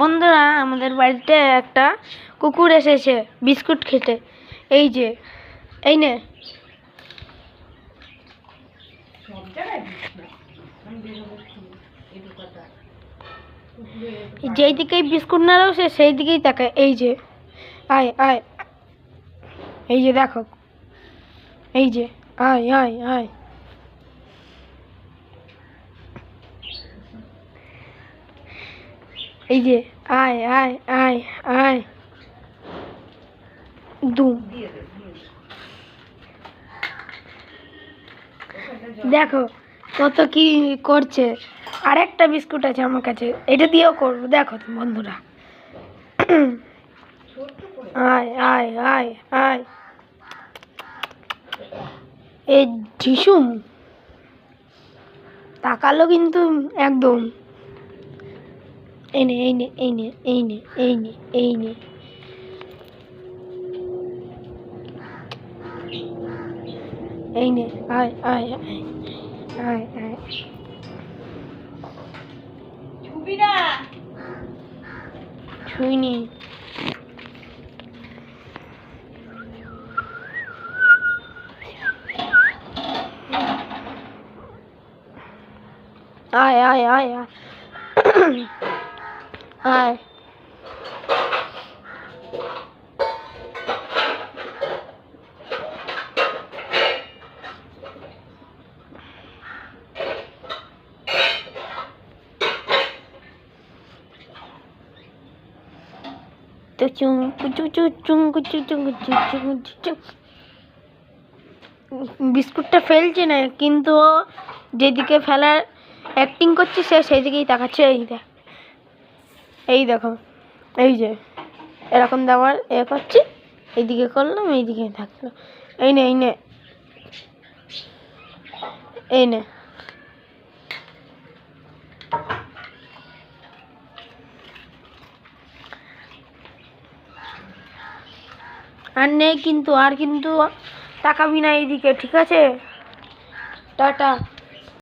বন্ধুরা আমাদের বাড়িতে একটা কুকুর এসেছে বিস্কুট খেতে। এই যে এই নে, যেই দিকেই বিস্কুট না দাও সে সেই দিকেই তাকায়। এই যে আয় আয়, এই যে দেখো, এই যে আয় আয় আয়, এই যে আয় আয় আয় আয়, দুম। দেখো কত কি করছে। আরেকটা বিস্কুট আছে আমার কাছে, এটা দিয়েও করবো। দেখো বন্ধুরা, আয় আয় আয় আয়, এই ঝিসুম তাকালো কিন্তু একদম। এই নে এই নে এই নে এই নে এই নে এই নে, এই নে আয় আয় আয় আয় আয়, ছুঁইনি। আয় আয় আয় আয় আয়, বিস্কুটটা ফেলছে না, কিন্তু যেদিকে ফেলার অ্যাক্টিং করছে সে সেই দিকেই তাকাচ্ছে। এই দেখো, এই যে এরকম দেওয়ার করছি, এইদিকে করলাম, এইদিকে থাকলো। এই নে এই নে এই নে, আর নেই কিন্তু, আর কিন্তু তাকাবি না এইদিকে, ঠিক আছে? টাটা।